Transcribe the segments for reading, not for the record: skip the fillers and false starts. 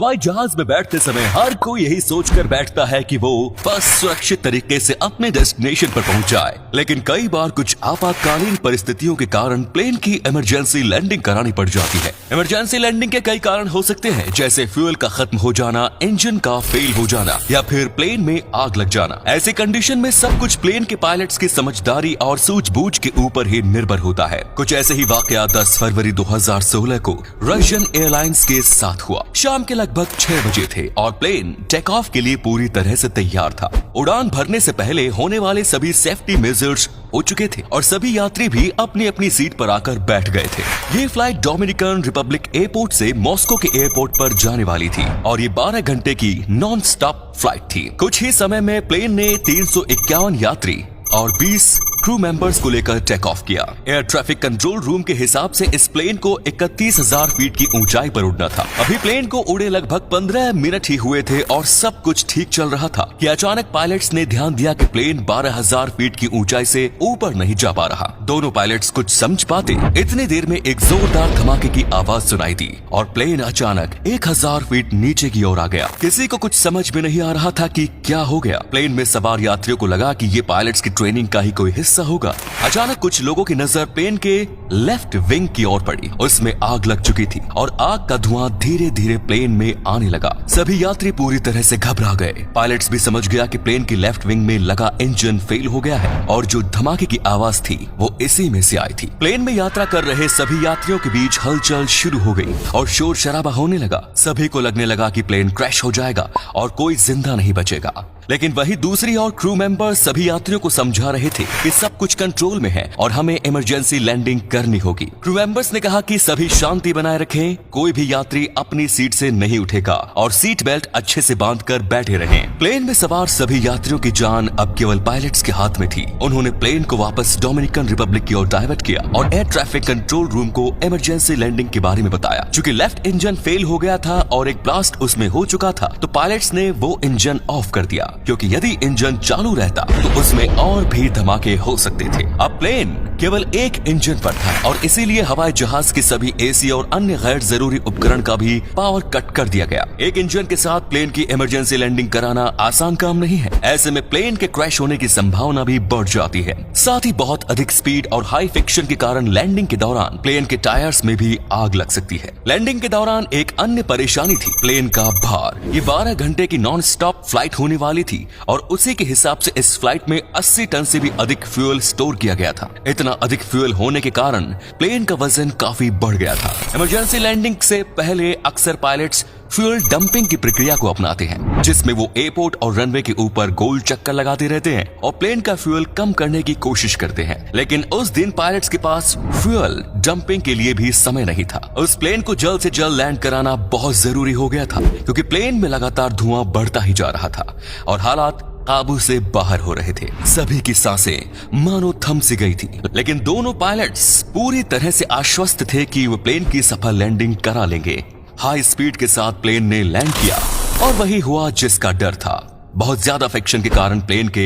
हवाई जहाज में बैठते समय हर कोई यही सोचकर बैठता है कि वो बस सुरक्षित तरीके से अपने डेस्टिनेशन पर पहुंच जाए, लेकिन कई बार कुछ आपातकालीन परिस्थितियों के कारण प्लेन की इमरजेंसी लैंडिंग करानी पड़ जाती है। इमरजेंसी लैंडिंग के कई कारण हो सकते हैं, जैसे फ्यूल का खत्म हो जाना, इंजन का फेल हो जाना या फिर प्लेन में आग लग जाना। ऐसी कंडीशन में सब कुछ प्लेन के पायलट्स की समझदारी और सूझबूझ के ऊपर ही निर्भर होता है। कुछ ऐसे ही वाकया 10 फरवरी 2016 को रशियन एयरलाइंस के साथ हुआ। शाम के लगभग 6 बजे थे और प्लेन टेक ऑफ के लिए पूरी तरह से तैयार था। उड़ान भरने से पहले होने वाले सभी सेफ्टी मेजर्स हो चुके थे और सभी यात्री भी अपनी अपनी सीट पर आकर बैठ गए थे। ये फ्लाइट डोमिनिकन रिपब्लिक एयरपोर्ट से मॉस्को के एयरपोर्ट पर जाने वाली थी और ये 12 घंटे की नॉन स्टॉप फ्लाइट थी। कुछ ही समय में प्लेन ने 351 यात्री और 20 क्रू मेंबर्स को लेकर टेक ऑफ किया। एयर ट्रैफिक कंट्रोल रूम के हिसाब से इस प्लेन को 31,000 फीट की ऊंचाई पर उड़ना था। अभी प्लेन को उड़े लगभग 15 मिनट ही हुए थे और सब कुछ ठीक चल रहा था कि अचानक पायलट्स ने ध्यान दिया कि प्लेन 12,000 फीट की ऊंचाई से ऊपर नहीं जा पा रहा। दोनों पायलट्स कुछ समझ पाते इतनी देर में एक जोरदार धमाके की आवाज सुनाई दी और प्लेन अचानक 1,000 फीट नीचे की ओर आ गया। किसी को कुछ समझ में नहीं आ रहा था कि क्या हो गया। प्लेन में सवार यात्रियों को लगा कि ये पायलट्स की ट्रेनिंग का ही कोई हिस्सा होगा। अचानक कुछ लोगों की नजर प्लेन के लेफ्ट विंग की ओर पड़ी। उसमें आग लग चुकी थी और आग का धुआं धीरे धीरे प्लेन में आने लगा। सभी यात्री पूरी तरह से घबरा गए। पायलट्स भी समझ गया कि प्लेन की लेफ्ट विंग में लगा इंजन फेल हो गया है और जो धमाके की आवाज थी वो इसी में से आई थी। प्लेन में यात्रा कर रहे सभी यात्रियों के बीच हलचल शुरू हो गई और शोर शराबा होने लगा। सभी को लगने लगा कि प्लेन क्रैश हो जाएगा और कोई जिंदा नहीं बचेगा। लेकिन वही दूसरी और क्रू मेंबर सभी यात्रियों को समझा रहे थे कि सब कुछ कंट्रोल में है और हमें इमरजेंसी लैंडिंग करनी होगी। क्रू मेंबर्स ने कहा कि सभी शांति बनाए रखें, कोई भी यात्री अपनी सीट से नहीं उठेगा और सीट बेल्ट अच्छे से बांधकर बैठे रहें। प्लेन में सवार सभी यात्रियों की जान अब केवल पायलट्स के हाथ में थी। उन्होंने प्लेन को वापस डोमिनिकन रिपब्लिक की ओर डाइवर्ट किया और एयर ट्रैफिक कंट्रोल रूम को इमरजेंसी लैंडिंग के बारे में बताया। चूंकि लेफ्ट इंजन फेल हो गया था और एक ब्लास्ट उसमें हो चुका था, तो पायलट्स ने वो इंजन ऑफ कर दिया, क्योंकि यदि इंजन चालू रहता तो उसमें और भी धमाके हो सकते थे। अब प्लेन केवल एक इंजन पर था और इसीलिए हवाई जहाज के सभी एसी और अन्य गैर जरूरी उपकरण का भी पावर कट कर दिया गया। एक इंजन के साथ प्लेन की इमरजेंसी लैंडिंग कराना आसान काम नहीं है। ऐसे में प्लेन के क्रैश होने की संभावना भी बढ़ जाती है। साथ ही बहुत अधिक स्पीड और हाई फ्रिक्शन के कारण लैंडिंग के दौरान प्लेन के टायर्स में भी आग लग सकती है। लैंडिंग के दौरान एक अन्य परेशानी थी प्लेन का भार। ये 12 घंटे की नॉन स्टॉप फ्लाइट होने वाली थी और उसी के हिसाब से इस फ्लाइट में 80 टन से भी अधिक फ्यूल स्टोर किया गया था। इतना अधिक फ्यूल होने के कारण प्लेन का वजन काफी बढ़ गया था। इमरजेंसी लैंडिंग से पहले अक्सर पायलट्स फ्यूल डंपिंग की प्रक्रिया को अपनाते हैं, जिसमें वो एयरपोर्ट और रनवे के ऊपर गोल चक्कर लगाते रहते हैं और प्लेन का फ्यूल कम करने की कोशिश करते हैं। लेकिन उस दिन पायलट्स के पास फ्यूल डंपिंग के लिए भी समय नहीं था। उस प्लेन को जल्द से जल्द लैंड कराना बहुत जरूरी हो गया था, क्योंकि प्लेन में लगातार धुआं बढ़ता ही जा रहा था और हालात काबू से बाहर हो रहे थे। सभी की सांसें मानो थम सी गई थी, लेकिन दोनों पायलट्स पूरी तरह से आश्वस्त थे कि वो प्लेन की सफल लैंडिंग करा लेंगे। हाई स्पीड के साथ प्लेन ने लैंड किया और वही हुआ जिसका डर था। बहुत ज्यादा फ्रिक्शन के कारण प्लेन के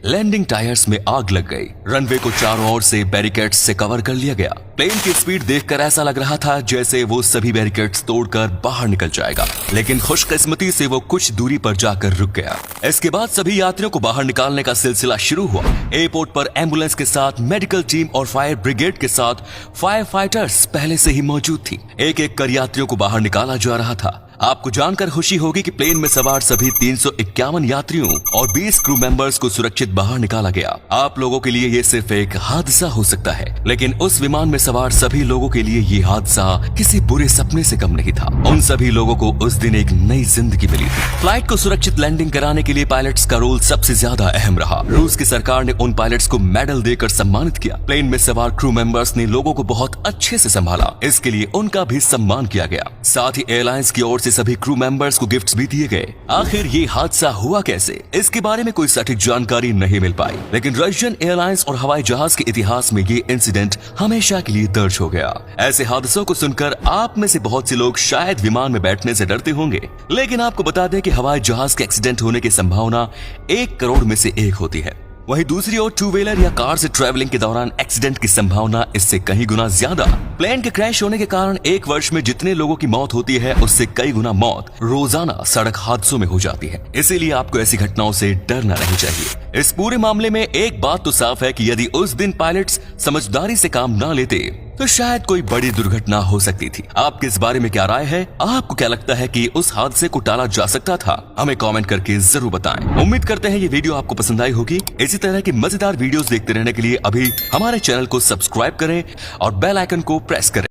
लैंडिंग टायर्स में आग लग गई। रनवे को चारों ओर से बैरिकेड्स से कवर कर लिया गया। प्लेन की स्पीड देखकर ऐसा लग रहा था जैसे वो सभी बैरिकेड्स तोड़कर बाहर निकल जाएगा, लेकिन खुशकिस्मती से वो कुछ दूरी पर जाकर रुक गया। इसके बाद सभी यात्रियों को बाहर निकालने का सिलसिला शुरू हुआ। एयरपोर्ट पर एम्बुलेंस के साथ मेडिकल टीम और फायर ब्रिगेड के साथ फायर फाइटर्स पहले से ही मौजूद थी। एक एक कर यात्रियों को बाहर निकाला जा रहा था। आपको जानकर खुशी होगी कि प्लेन में सवार सभी 351 यात्रियों और 20 क्रू मेंबर्स को सुरक्षित बाहर निकाला गया। आप लोगों के लिए ये सिर्फ एक हादसा हो सकता है, लेकिन उस विमान में सवार सभी लोगों के लिए ये हादसा किसी बुरे सपने से कम नहीं था। उन सभी लोगों को उस दिन एक नई जिंदगी मिली थी। फ्लाइट को सुरक्षित लैंडिंग कराने के लिए पायलट्स का रोल सबसे ज्यादा अहम रहा। रूस की सरकार ने उन पायलट्स को मेडल देकर सम्मानित किया। प्लेन में सवार क्रू मेंबर्स ने लोगों को बहुत अच्छे से संभाला, इसके लिए उनका भी सम्मान किया गया। साथ ही एयरलाइंस की ओर से सभी क्रू मेंबर्स को गिफ्ट्स भी दिए गए। आखिर ये हादसा हुआ कैसे, इसके बारे में कोई सटीक जानकारी नहीं मिल पाई, लेकिन रशियन एयरलाइंस और हवाई जहाज के इतिहास में ये इंसिडेंट हमेशा के लिए दर्ज हो गया। ऐसे हादसों को सुनकर आप में से बहुत से लोग शायद विमान में बैठने से डरते होंगे, लेकिन आपको बता दें कि हवाई जहाज के एक्सीडेंट होने की संभावना 1 करोड़ में से 1 होती है। वहीं दूसरी ओर टू व्हीलर या कार से ट्रैवलिंग के दौरान एक्सीडेंट की संभावना इससे कई गुना ज्यादा। प्लेन के क्रैश होने के कारण एक वर्ष में जितने लोगों की मौत होती है उससे कई गुना मौत रोजाना सड़क हादसों में हो जाती है। इसीलिए आपको ऐसी घटनाओं से डरना नहीं चाहिए। इस पूरे मामले में एक बात तो साफ है कि यदि उस दिन पायलट्स समझदारी से काम ना लेते तो शायद कोई बड़ी दुर्घटना हो सकती थी। आपके इस बारे में क्या राय है? आपको क्या लगता है कि उस हादसे को टाला जा सकता था? हमें कमेंट करके जरूर बताएं। उम्मीद करते हैं ये वीडियो आपको पसंद आई होगी। इसी तरह की मजेदार वीडियोस देखते रहने के लिए अभी हमारे चैनल को सब्सक्राइब करें और बेल आइकन को प्रेस करें।